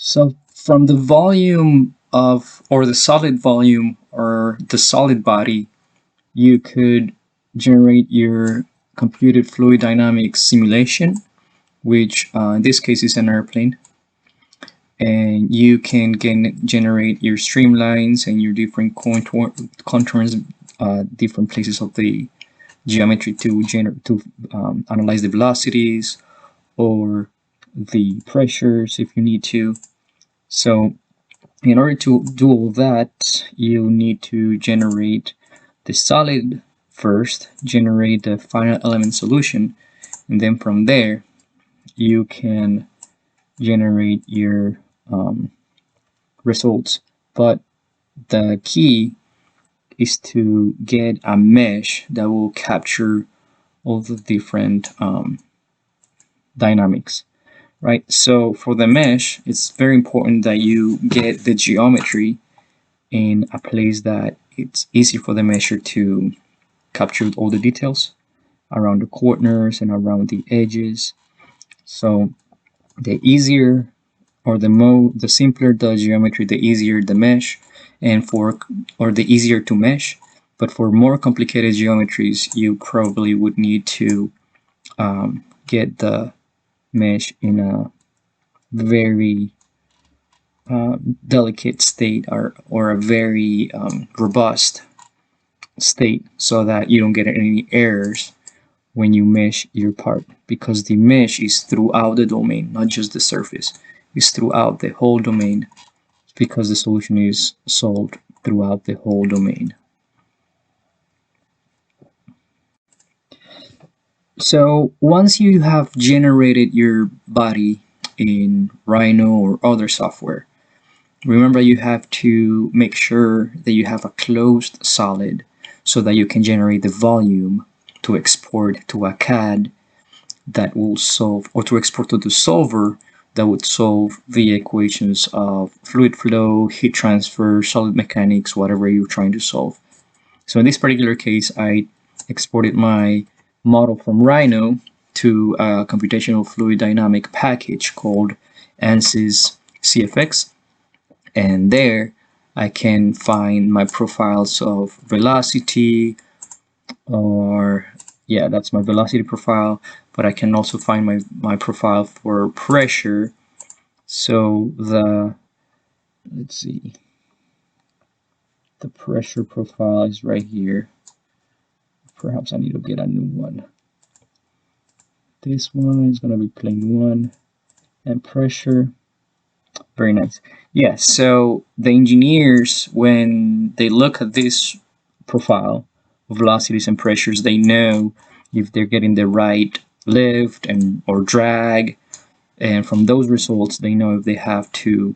So from the volume of, or the solid volume or the solid body, you could generate your computed fluid dynamics simulation, which in this case is an airplane. And you can generate your streamlines and your different contours, different places of the geometry to analyze the velocities or the pressures if you need to. So in order to do all that, you need to generate the solid first, generate the final element solution, and then from there you can generate your results. But the key is to get a mesh that will capture all the different dynamics, right? So for the mesh, it's very important that you get the geometry in a place that it's easy for the mesher to capture all the details around the corners and around the edges. So the easier or the simpler the geometry, the easier the mesh, and the easier to mesh. But for more complicated geometries, you probably would need to get the mesh in a very delicate state or a very robust state, so that you don't get any errors when you mesh your part, because the mesh is throughout the domain, not just the surface. It's throughout the whole domain, because the solution is solved throughout the whole domain. So once you have generated your body in Rhino or other software, remember you have to make sure that you have a closed solid so that you can generate the volume to export to a CAD that will solve, or to export to the solver that would solve the equations of fluid flow, heat transfer, solid mechanics, whatever you're trying to solve. So in this particular case, I exported my model from Rhino to a computational fluid dynamic package called ANSYS CFX. And there I can find my profiles of velocity, or yeah, that's my velocity profile, but I can also find my profile for pressure. So let's see, the pressure profile is right here. Perhaps I need to get a new one. This one is going to be plain one, and pressure. Very nice. Yeah, so the engineers, when they look at this profile of velocities and pressures, they know if they're getting the right lift and or drag, and from those results they know if they have to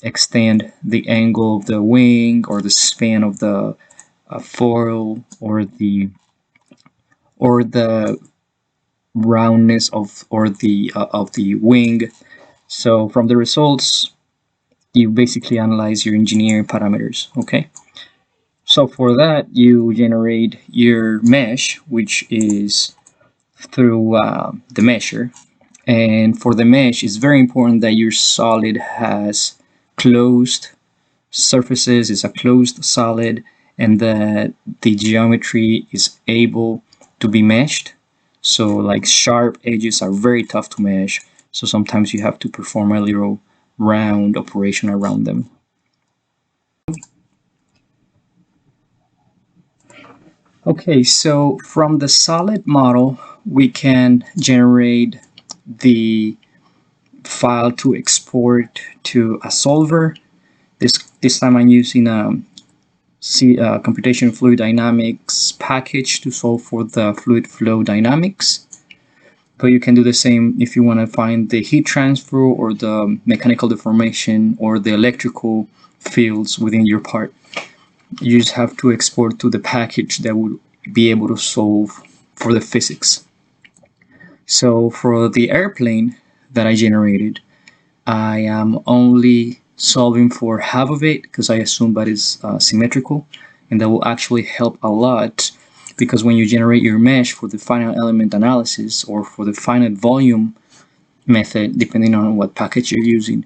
extend the angle of the wing or the span of the foil, or the roundness of the wing. So from the results, you basically analyze your engineering parameters. Okay, so for that you generate your mesh, which is through the mesher. And for the mesh, it's very important that your solid has closed surfaces, is a closed solid, and that the geometry is able to be meshed. So like sharp edges are very tough to mesh, so sometimes you have to perform a little round operation around them. Okay, so from the solid model, we can generate the file to export to a solver. This time I'm using a computational fluid dynamics package to solve for the fluid flow dynamics. But you can do the same if you want to find the heat transfer or the mechanical deformation or the electrical fields within your part. You just have to export to the package that would be able to solve for the physics. So for the airplane that I generated, I am only solving for half of it because I assume that is symmetrical, and that will actually help a lot, because when you generate your mesh for the finite element analysis or for the finite volume method depending on what package you're using.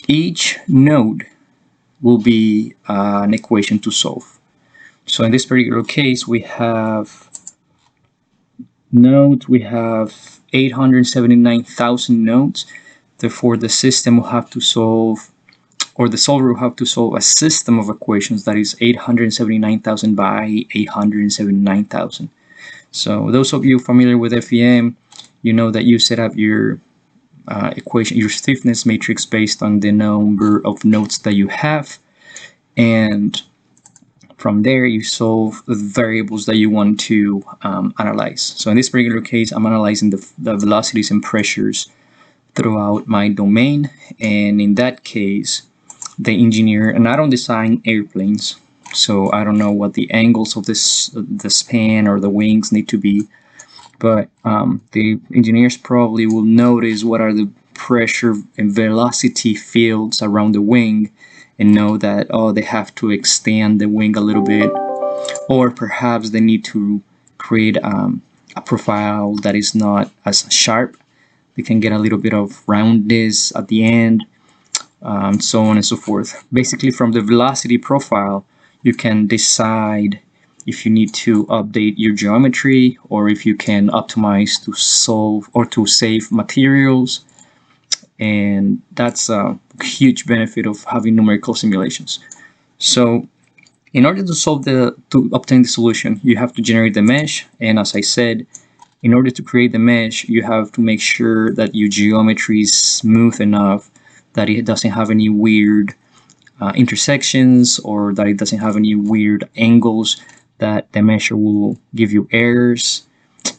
Each node will be an equation to solve. So in this particular case, we have nodes, we have 879,000 nodes. Therefore, the system will have to solve, or the solver will have to solve a system of equations that is 879,000 by 879,000. So those of you familiar with FEM, you know that you set up your equation, your stiffness matrix based on the number of nodes that you have, and from there you solve the variables that you want to analyze. So in this particular case, I'm analyzing the velocities and pressures throughout my domain, and in that case, the engineer, and I don't design airplanes, so I don't know what the angles of the span or the wings need to be, but the engineers probably will notice what are the pressure and velocity fields around the wing and know that, oh, they have to extend the wing a little bit, or perhaps they need to create a profile that is not as sharp. They can get a little bit of roundness at the end, so on and so forth. Basically, from the velocity profile, you can decide if you need to update your geometry or if you can optimize to solve or to save materials. And that's a huge benefit of having numerical simulations. So in order to obtain the solution, you have to generate the mesh. And as I said, in order to create the mesh, you have to make sure that your geometry is smooth enough that it doesn't have any weird intersections, or that it doesn't have any weird angles that the measure will give you errors.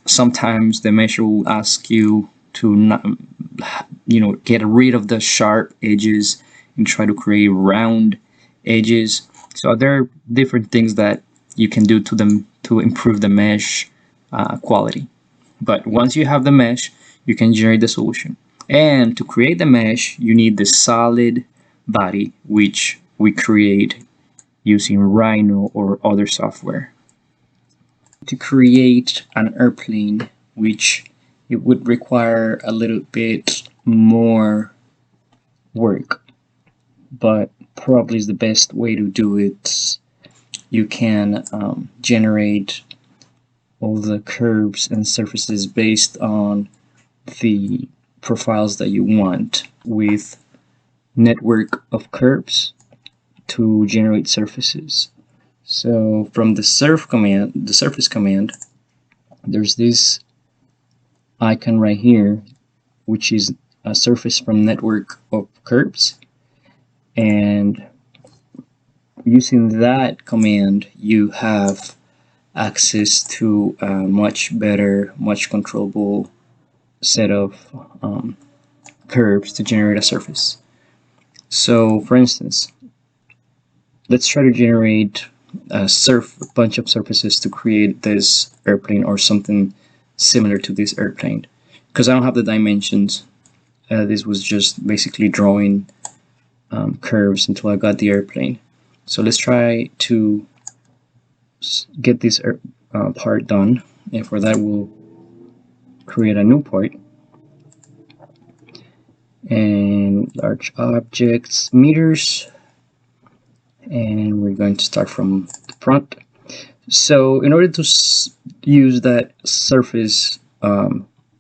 Sometimes the measure will ask you to not, get rid of the sharp edges and try to create round edges. So there are different things that you can do to them to improve the mesh quality. But once you have the mesh, you can generate the solution. And to create the mesh, you need the solid body, which we create using Rhino or other software. To create an airplane, which it would require a little bit more work, but probably is the best way to do it. You can generate all the curves and surfaces based on the profiles that you want with network of curves to generate surfaces. So from the surface command, there's this icon right here, which is a surface from network of curves, and using that command you have access to a much better, much controllable set of curves to generate a surface. So for instance, let's try to generate a bunch of surfaces to create this airplane or something similar to this airplane. Because I don't have the dimensions, this was just basically drawing curves until I got the airplane. So let's try to get this part done, and for that we'll create a new part, and large objects, meters, and we're going to start from the front. So in order to use that surface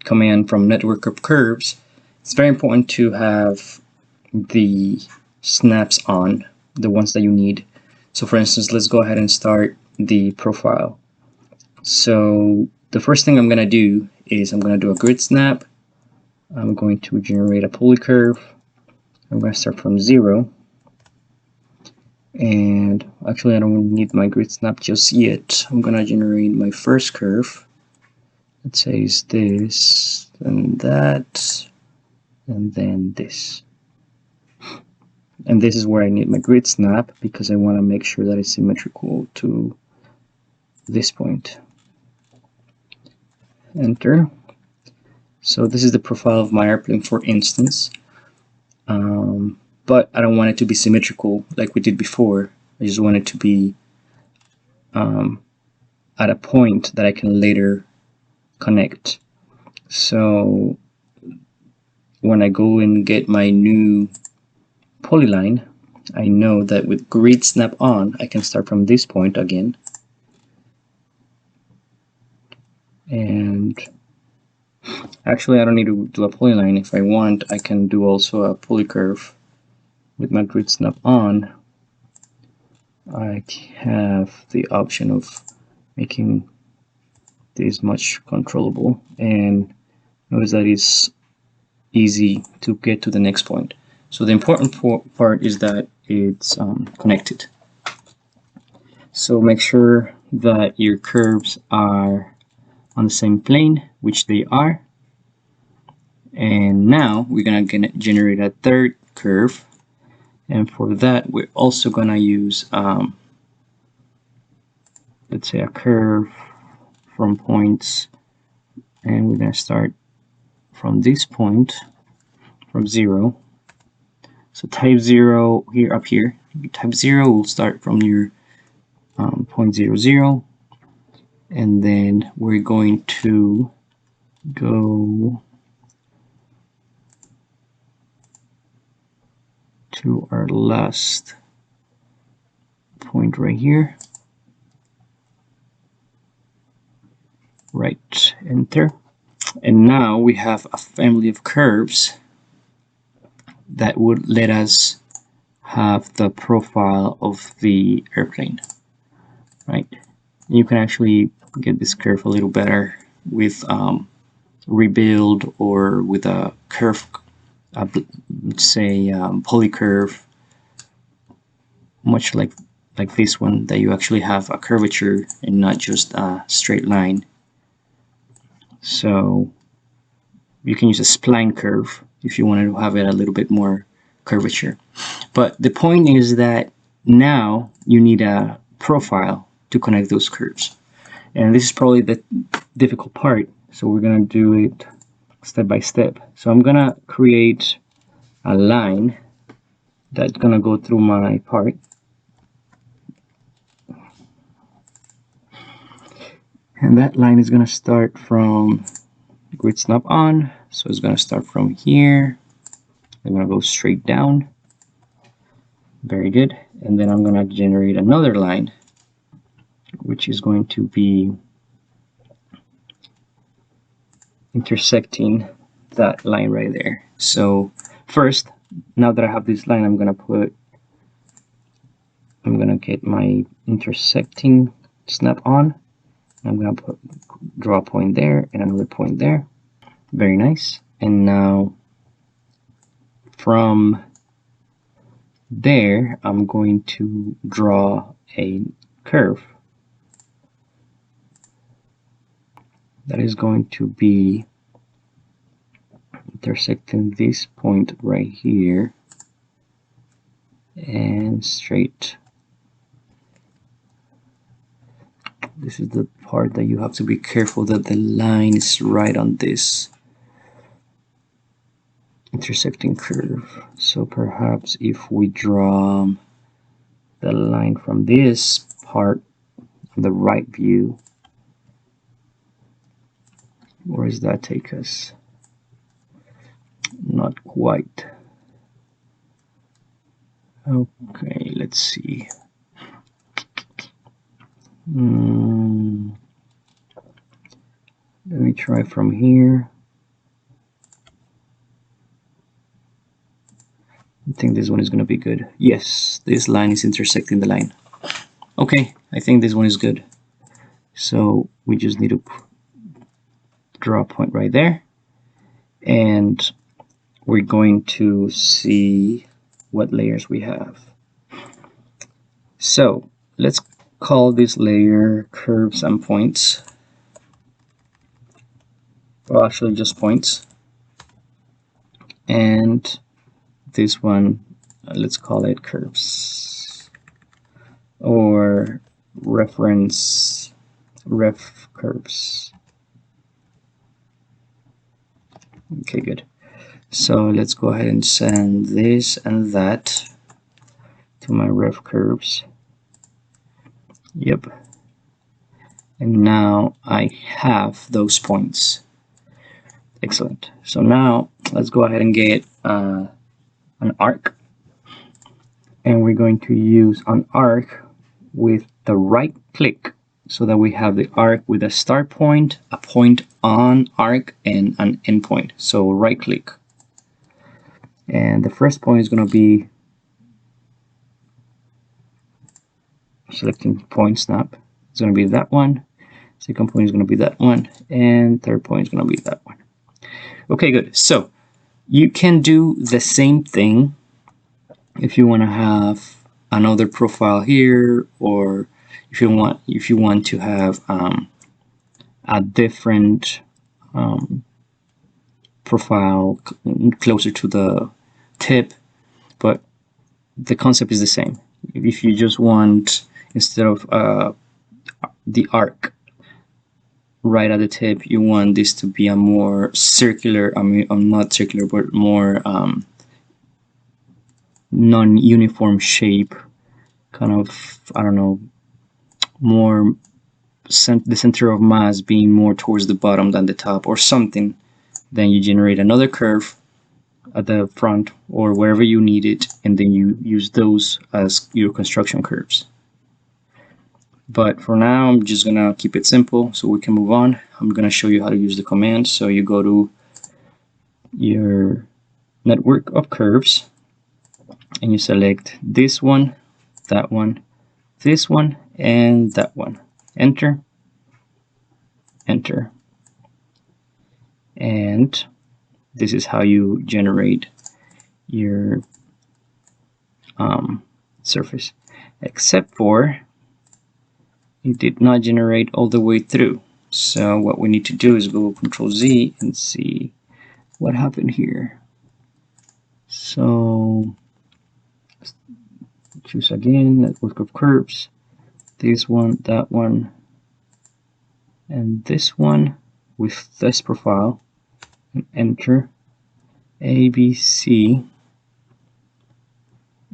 command from network of curves, it's very important to have the snaps on, the ones that you need. So for instance, let's go ahead and start the profile. So the first thing I'm going to do is I'm going to do a grid snap. I'm going to generate a pulley curve. I'm going to start from 0. And actually, I don't need my grid snap just yet. I'm going to generate my first curve. Let's say it's this, then that, and then this. And this is where I need my grid snap because I want to make sure that it's symmetrical to this point. Enter. So this is the profile of my airplane, for instance. But I don't want it to be symmetrical like we did before. I just want it to be at a point that I can later connect. So when I go and get my new polyline, I know that with grid snap on, I can start from this point again. And actually, I don't need to do a polyline. If I want, I can do also a polycurve. With my grid snap on, I have the option of making this much controllable, and notice that it's easy to get to the next point. So the important part is that it's connected. So make sure that your curves are on the same plane, which they are. And now we're gonna generate a third curve, and for that we're also gonna use let's say a curve from points, and we're gonna start from this point from 0. So type 0 here, up here, type 0 will start from your point 0, 0, and then we're going to go to our last point right here. Right, enter. And now we have a family of curves that would let us have the profile of the airplane, right? You can actually get this curve a little better with rebuild or with a curve, say polycurve, much like this one, that you actually have a curvature and not just a straight line. So you can use a spline curve if you wanted to have it a little bit more curvature. But the point is that now you need a profile to connect those curves. And this is probably the difficult part. So we're gonna do it step by step. So I'm gonna create a line that's gonna go through my part. And that line is gonna start from grid snap on. So it's gonna start from here. I'm gonna go straight down. Very good. And then I'm gonna generate another line, which is going to be intersecting that line right there. So first, now that I have this line, I'm gonna get my intersecting snap on. I'm gonna draw a point there and another point there. Very nice. And now from there, I'm going to draw a curve that is going to be intersecting this point right here and straight. This is the part that you have to be careful that the line is right on this intersecting curve. So perhaps if we draw the line from this part on the right view, where does that take us? Not quite. Okay, let's see. Let me try from here. I think this one is going to be good. Yes, this line is intersecting the line. Okay, I think this one is good. So we just need to draw a point right there. And we're going to see what layers we have. So let's call this layer curves and points. Well, actually just points. And this one, let's call it curves or ref curves. Okay, good. So let's go ahead and send this and that to my ref curves. Yep. And now I have those points. Excellent. So now let's go ahead and get an arc, and we're going to use an arc with the right click so that we have the arc with a start point, a point on arc, and an end point. So right click, and the first point is going to be selecting point snap. It's going to be that one. Second point is going to be that one, and third point is going to be that one. Okay, good. So you can do the same thing if you want to have another profile here, or if you want to have a different profile closer to the tip, but the concept is the same. If you just want, instead of the arc right at the tip, you want this to be a more circular, I mean, not circular, but more non-uniform shape, kind of, I don't know, more the center of mass being more towards the bottom than the top or something, then you generate another curve at the front or wherever you need it, and then you use those as your construction curves. But for now, I'm just gonna keep it simple so we can move on. I'm gonna show you how to use the command. So you go to your network of curves and you select this one, that one, this one, and that one. Enter, enter. And this is how you generate your surface, except for it did not generate all the way through. So what we need to do is go Control Z and see what happened here. So choose again, network of curves, this one, that one, and this one with this profile, and enter A, B, C,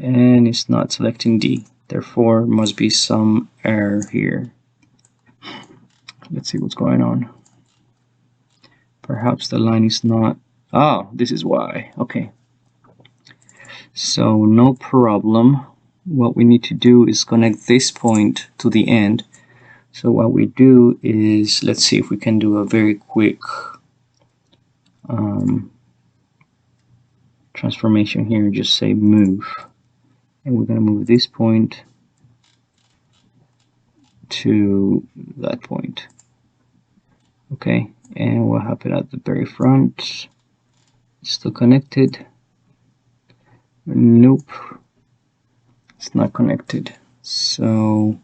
and it's not selecting D. Therefore, must be some error here. Let's see what's going on. Perhaps the line is not. Oh, this is why. Okay. So no problem. What we need to do is connect this point to the end. So what we do is, let's see if we can do a very quick transformation here. Just say move. And we're going to move this point to that point. Okay, and what happened at the very front? Still connected? Nope, it's not connected. So,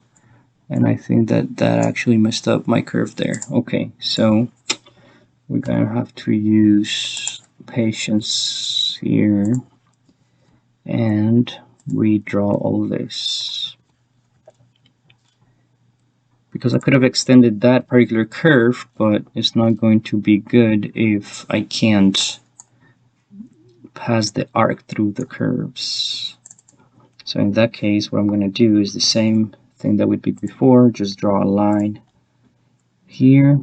and I think that actually messed up my curve there. Okay, so we're gonna have to use patience here and redraw all this, because I could have extended that particular curve, but it's not going to be good if I can't pass the arc through the curves. So in that case, what I'm going to do is the same thing that we did before, just draw a line here.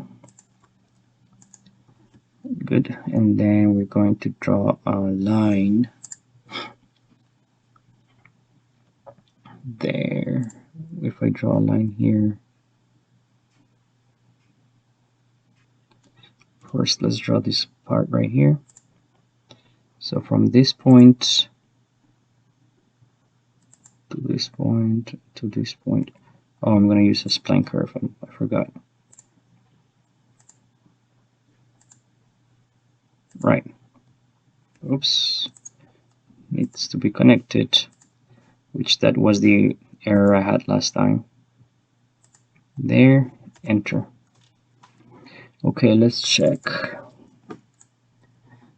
Good, and then we're going to draw a line there. If I draw a line here, first let's draw this part right here. So from this point to this point to this point. Oh, I'm going to use a spline curve. I forgot. Right. Oops. Needs to be connected, which that was the error I had last time. There, enter. Okay, let's check.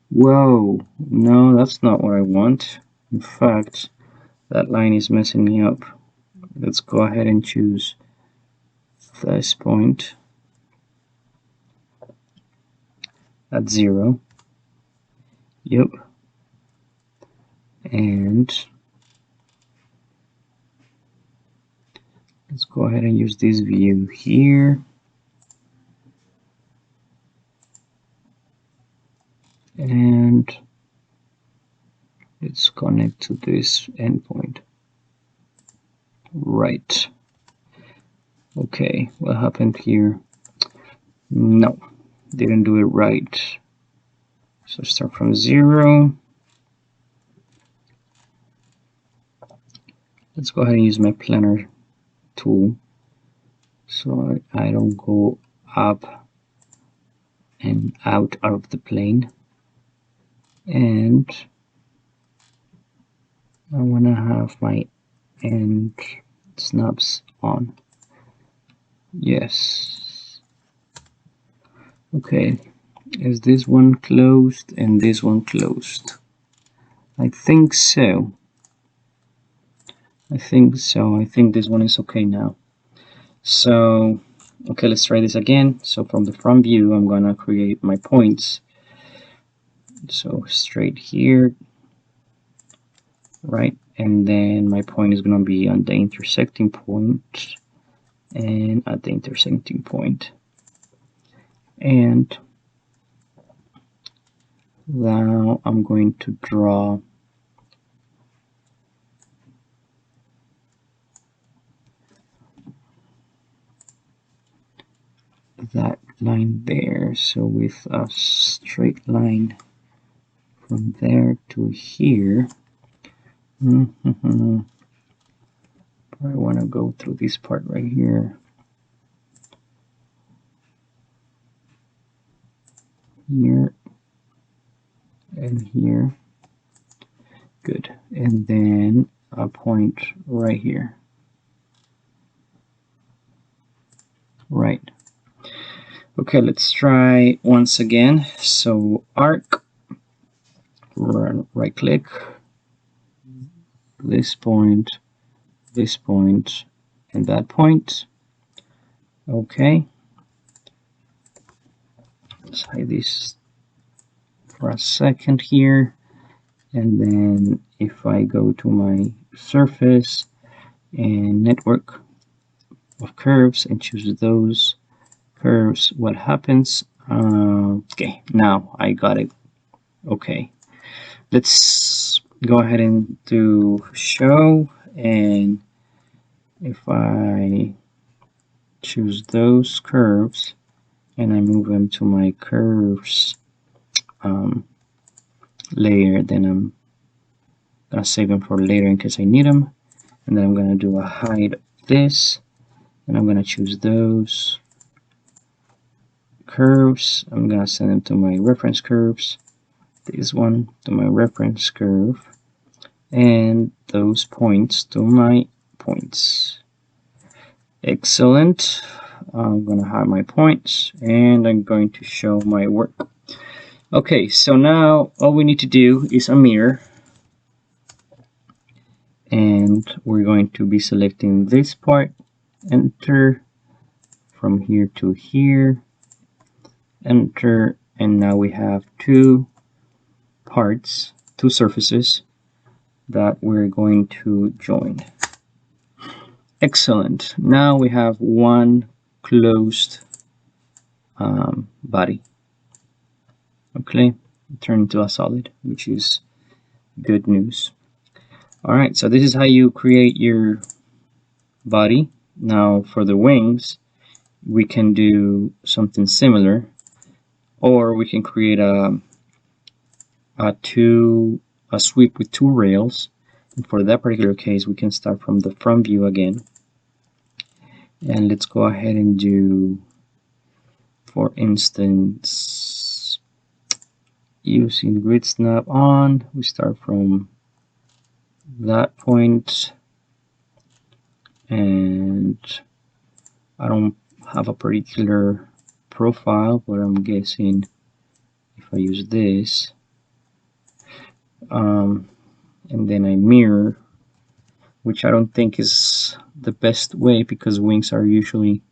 Whoa, no, that's not what I want. In fact, that line is messing me up. Let's go ahead and choose this point at 0. Yep. And let's go ahead and use this view here. Let's connect to this endpoint. Right. Okay, what happened here? No, didn't do it right. So start from 0. Let's go ahead and use my planner tool so I don't go up and out of the plane. And I want to have my end snaps on. Yes. Okay, is this one closed and this one closed? I think so. I think this one is okay now. So, okay, let's try this again. So from the front view, I'm gonna create my points. So straight here, right? And then my point is gonna be on the intersecting point and at the intersecting point. And now I'm going to draw that line there. So with a straight line from there to here, I want to go through this part right here. Here and here. Good. And then a point right here. Right. Okay, let's try once again. So arc, right click, this point, and that point. Okay. Let's hide this for a second here. And then if I go to my surface and network of curves and choose those curves, what happens? Okay, now I got it. Okay, let's go ahead and do show, and if I choose those curves and I move them to my curves layer, then I'm gonna save them for later in case I need them. And then I'm gonna do a hide this, and I'm gonna choose those curves. I'm gonna send them to my reference curves, this one to my reference curve, and those points to my points. Excellent. I'm gonna hide my points and I'm going to show my work. Okay, so now all we need to do is a mirror, and we're going to be selecting this part, enter, from here to here, enter, and now we have two parts, two surfaces that we're going to join. Excellent. Now we have one closed body. Okay, turn into a solid, which is good news. All right, so this is how you create your body. Now for the wings, we can do something similar, or we can create a sweep with two rails. And for that particular case, we can start from the front view again. And let's go ahead and do, for instance, using grid snap on, we start from that point, and I don't have a particular profile, but I'm guessing if I use this, and then I mirror, which I don't think is the best way because wings are usually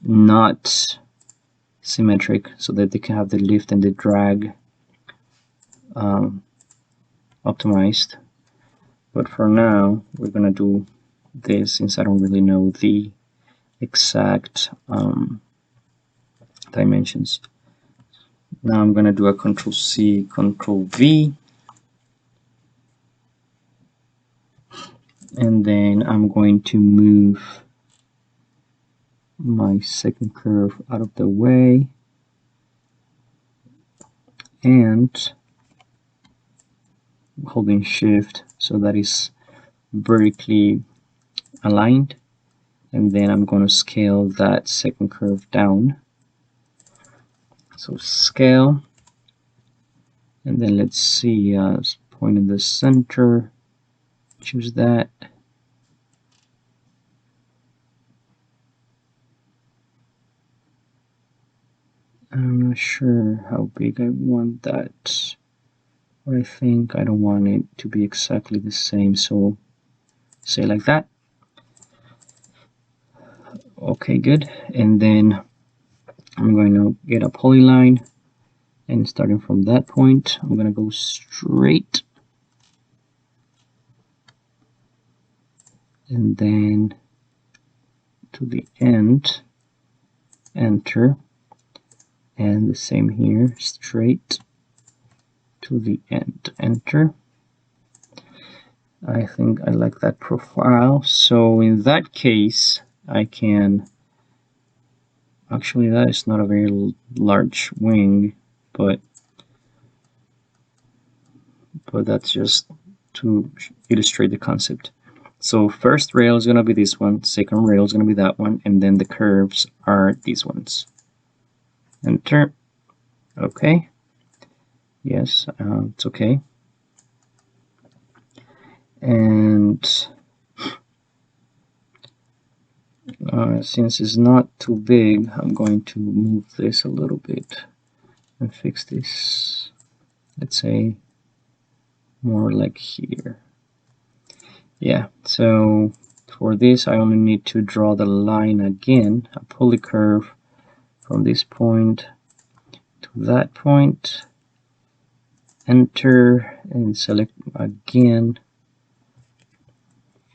not symmetric, so that they can have the lift and the drag optimized. But for now, we're gonna do this since I don't really know the exact dimensions. Now I'm gonna do a Control C, Control V, and then I'm going to move my second curve out of the way and holding shift so that is vertically aligned, and then I'm going to scale that second curve down. So scale, and then let's see, point in the center, choose that. I'm not sure how big I want that, but I think I don't want it to be exactly the same, so say like that. Okay, good. And then I'm going to get a polyline, and starting from that point, I'm going to go straight, and then to the end, enter, and the same here, straight to the end, enter. I think I like that profile, so in that case I can actually, that is not a very large wing, but that's just to illustrate the concept. So first rail is going to be this one, second rail is going to be that one, and then the curves are these ones. Enter. Okay. Yes, it's okay. And since it's not too big, I'm going to move this a little bit and fix this, let's say, more like here. Yeah, so for this I only need to draw the line again, a pulley curve from this point to that point, enter, and select again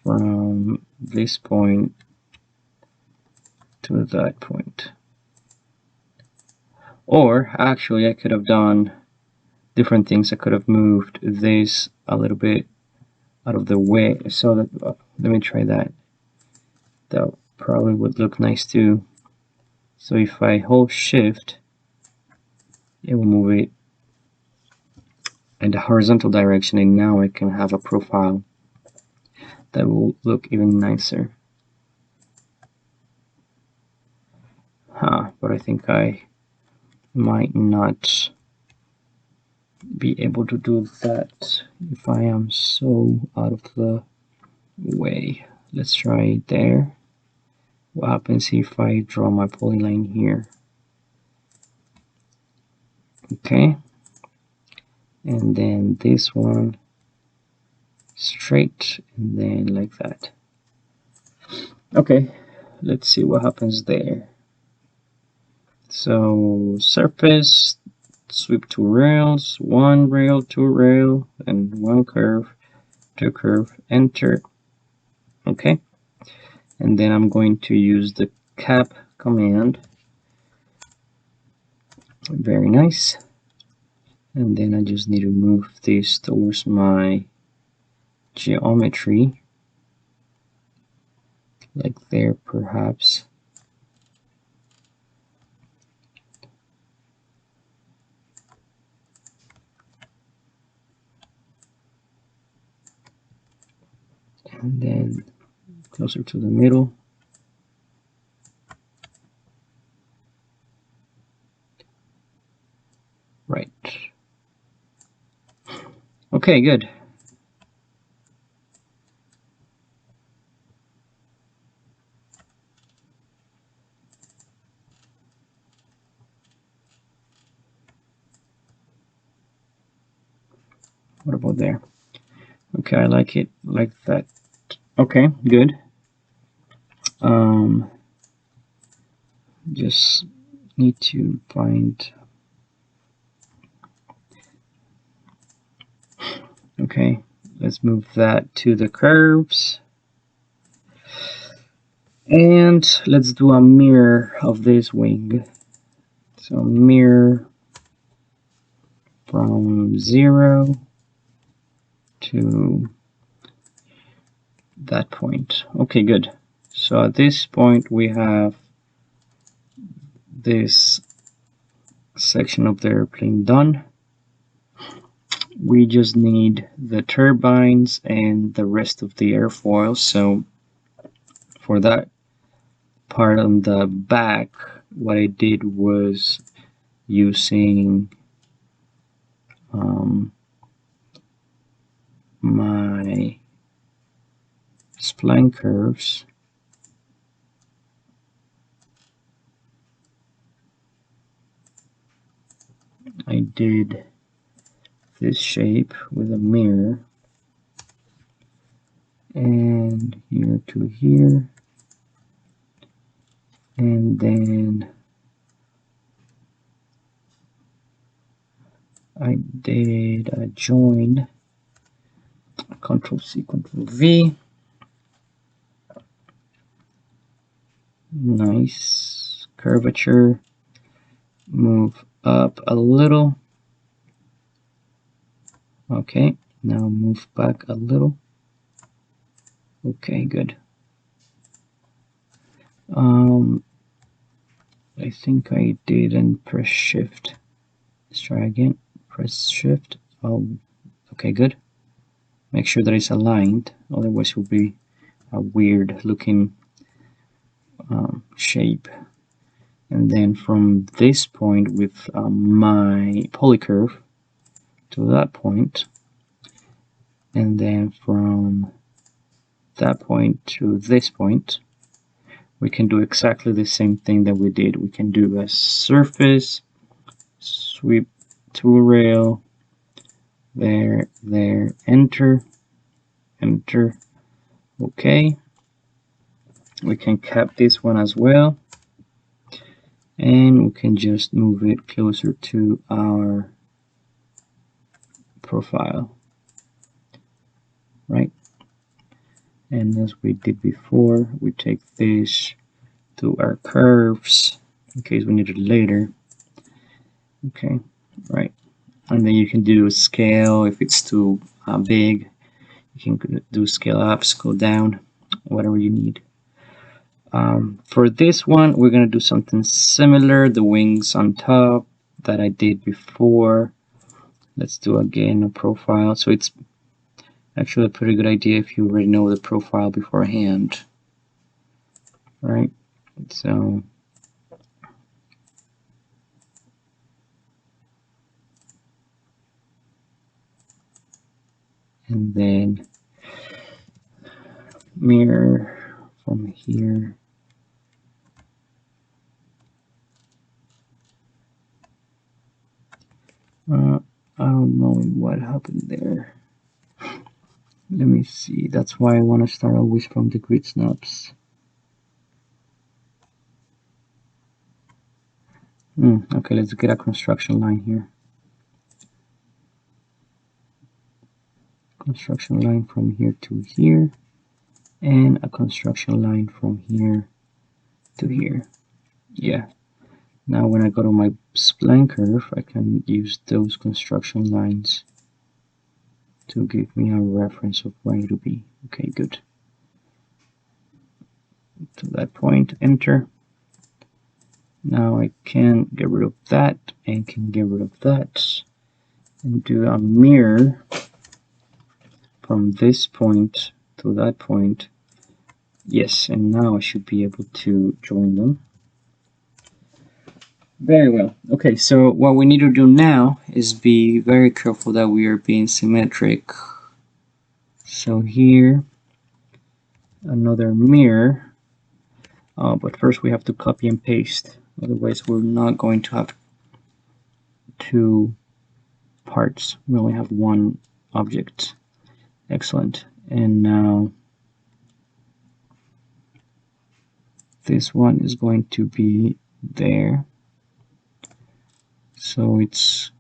from this point to that point. Or actually I could have done different things. I could have moved this a little bit out of the way, so that let me try that. That probably would look nice too. So if I hold shift, it will move it in the horizontal direction, and now I can have a profile that will look even nicer. But I think I might not be able to do that if I am so out of the way. Let's try it there. What happens if I draw my polyline here? Okay, and then this one straight, and then like that. Okay, let's see what happens there. So surface, sweep two rails, one rail, two rail, and one curve, two curve, enter. Okay, and then I'm going to use the cap command. Very nice. And then I just need to move this towards my geometry, like there perhaps. And then closer to the middle. Right. Okay, good. What about there? Okay, I like it like that. Okay, good. Just need to find. Okay, let's move that to the curves. And let's do a mirror of this wing. So mirror from 0 to that point. Okay, good. So at this point we have this section of the airplane done. We just need the turbines and the rest of the airfoil. So for that part on the back, what I did was using my spline curves. I did this shape with a mirror, and here to here, and then I did a join, Control C, Control V. Nice curvature. Move up a little. Okay, now move back a little. Okay, good. I think I didn't press shift. Let's try again. Press shift. Oh, okay, good. Make sure that it's aligned, otherwise it will be a weird looking shape. And then from this point with my polycurve to that point, and then from that point to this point, we can do exactly the same thing that we did. We can do a surface, sweep to a rail, there, enter, enter. Okay, we can cap this one as well, and we can just move it closer to our profile, right? And as we did before, we take this to our curves in case we need it later. Okay, right. And then you can do scale if it's too big. You can do scale up, scale down, whatever you need. For this one, we're going to do something similar, the wings on top that I did before. Let's do again a profile. So it's actually a pretty good idea if you already know the profile beforehand, right? So and then mirror from here. I don't know what happened there. Let me see. That's why I want to start always from the grid snaps. Okay, let's get a construction line here. Construction line from here to here, and a construction line from here to here. Yeah. Now when I go to my spline curve, I can use those construction lines to give me a reference of where I need to be. Okay, good. To that point, enter. Now I can get rid of that and can get rid of that and do a mirror from this point to that point. Yes, and now I should be able to join them. Very well. Okay, so what we need to do now is be very careful that we are being symmetric. So here, another mirror, but first we have to copy and paste. Otherwise, we're not going to have two parts. We only have one object. Excellent. And now this one is going to be there. So it's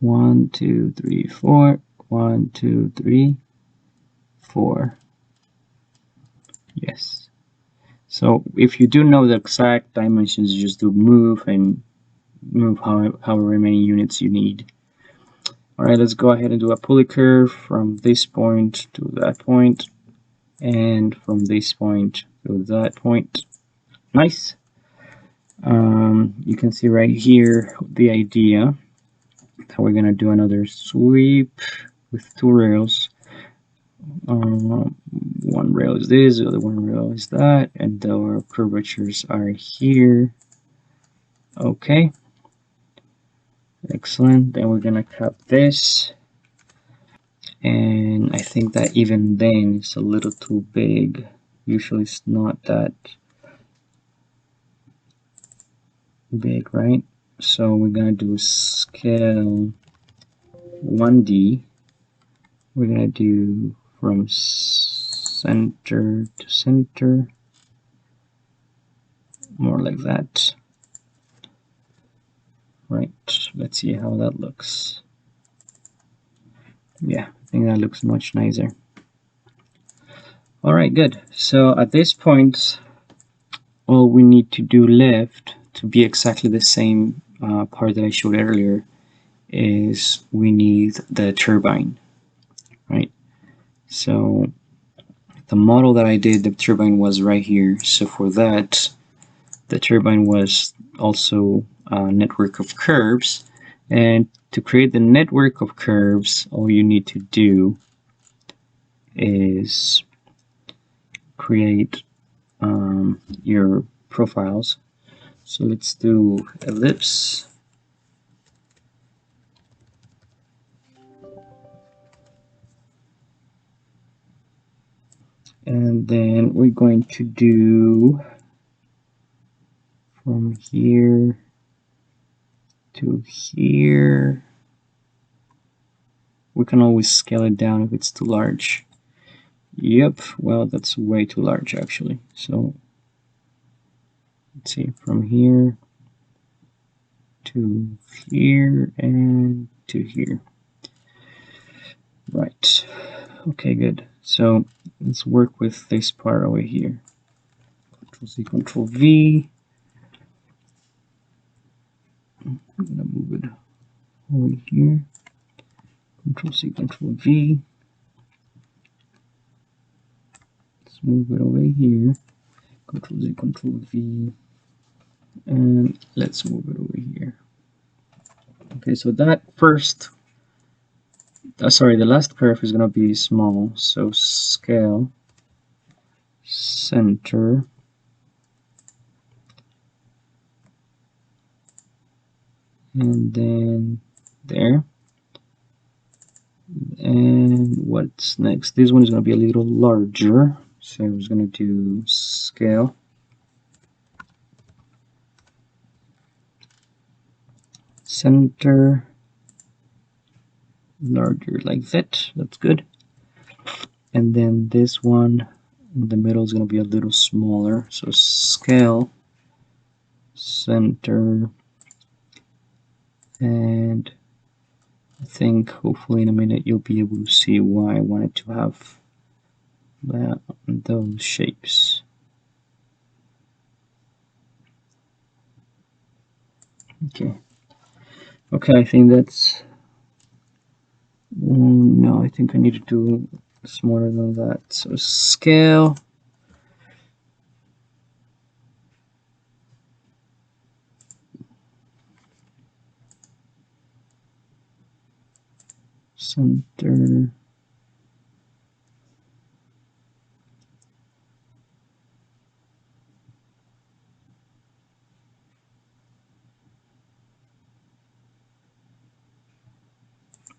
1, 2, 3, 4. 1, 2, 3, 4. Yes. So if you do know the exact dimensions, you just do move and move however many units you need. All right, let's go ahead and do a pulley curve from this point to that point, and from this point to that point. Nice. You can see right here the idea that we're gonna do another sweep with two rails. One rail is this, the other one rail is that, and our curvatures are here. Okay, excellent. Then we're gonna cut this, and I think that even then it's a little too big. Usually it's not that big, right? So we're gonna do scale 1D. We're gonna do from center to center, more like that. Right, let's see how that looks. Yeah, I think that looks much nicer. All right, good. So at this point, all we need to do left to be exactly the same part that I showed earlier is we need the turbine, right? So the model that I did, the turbine was right here. So for that, the turbine was also a network of curves. And to create the network of curves, all you need to do is create your profiles. So let's do ellipse. And then we're going to do from here to here. We can always scale it down if it's too large. Yep, well, that's way too large actually. So let's see, from here to here and to here. Right. Okay, good. So let's work with this part over here. Control C, Control V. I'm gonna move it over here. Control C, Control V. Let's move it over here. Control Z, Control V. And let's move it over here. Okay, so that first, sorry, the last curve is gonna be small. So scale, center, and then there. And what's next? This one is going to be a little larger, so I was going to do scale, center, larger like that. That's good. And then this one in the middle is going to be a little smaller, so scale, center, and I think hopefully in a minute you'll be able to see why I wanted to have that, those shapes. Okay. Okay, I think that's no, I think I need to do smaller than that. So scale, center,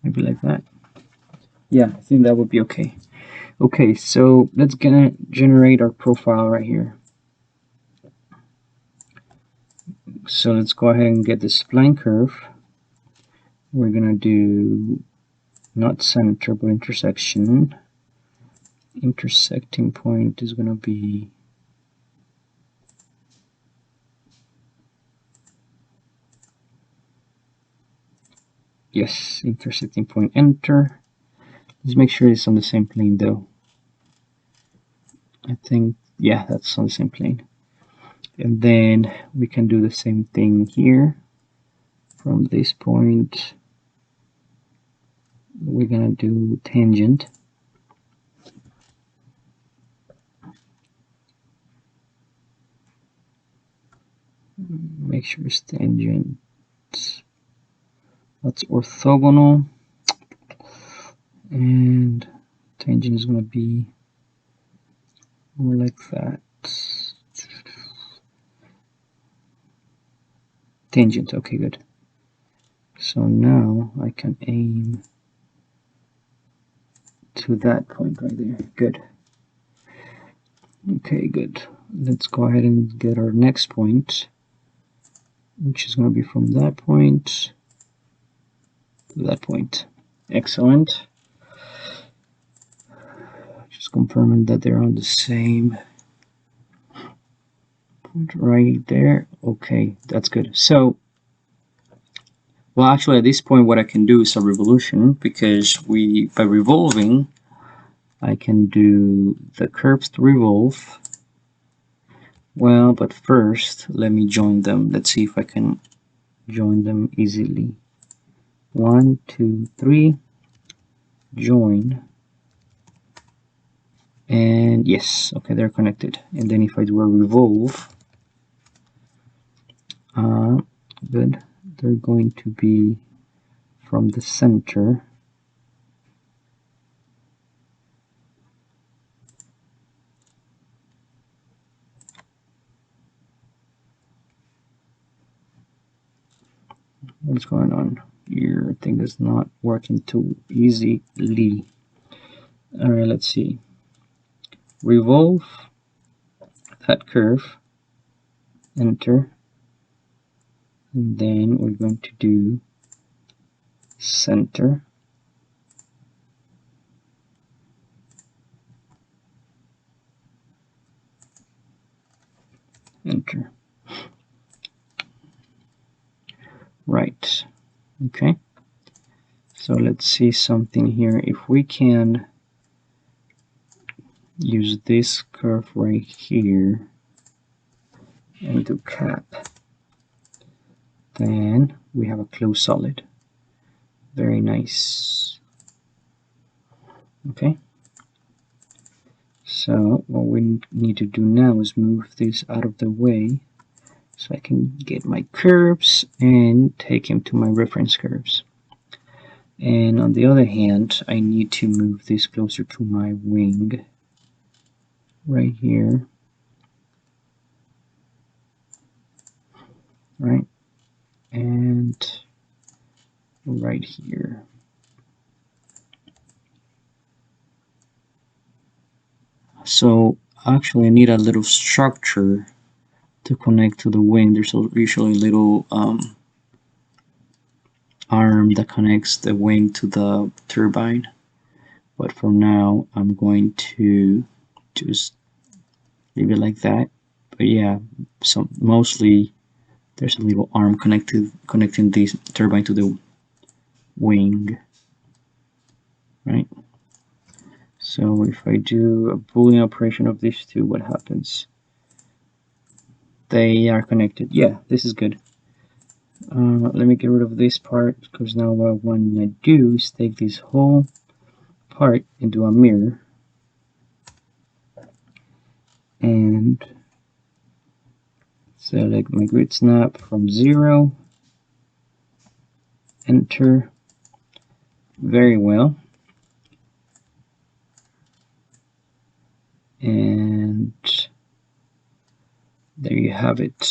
maybe like that. Yeah, I think that would be okay. Okay, so let's gonna generate our profile right here. So let's go ahead and get the spline curve. We're gonna do not center but intersection. Intersecting point is gonna be yes, intersecting point, enter. Let's make sure it's on the same plane though. I think, yeah, that's on the same plane. And then we can do the same thing here. From this point, we're gonna do tangent. make sure it's tangent. That's orthogonal, and tangent is going to be more like that. Tangent, okay, good. So now I can aim to that point right there. Good. Okay, good. Let's go ahead and get our next point, which is going to be from that point to that point. Excellent. Just confirming that they're on the same point right there. Okay, that's good. So, well, actually, at this point, what I can do is a revolution, because by revolving, I can do the curves to revolve. Well, but first, let me join them. Let's see if I can join them easily. 1, 2, 3, join. And yes, okay, they're connected. And then if I do a revolve, good, they're going to be from the center. What's going on? Your thing is not working too easily. All right, let's see. Revolve that curve, enter, and then we're going to do center, enter. Right. Okay. So let's see something here. If we can use this curve right here and do cap, then we have a closed solid. Very nice. Okay. So what we need to do now is move this out of the way so I can get my curves and take him to my reference curves. And on the other hand, I need to move this closer to my wing right here. Right? And right here. So actually I need a little structure to connect to the wing. There's usually a little arm that connects the wing to the turbine, but for now I'm going to just leave it like that. But yeah, so mostly there's a little arm connecting this turbine to the wing, right? So if I do a Boolean operation of these two, what happens? They are connected. Yeah, this is good. Let me get rid of this part, because now what I want to do is take this whole part into a mirror and select my grid snap from 0, enter. Very well. And there you have it.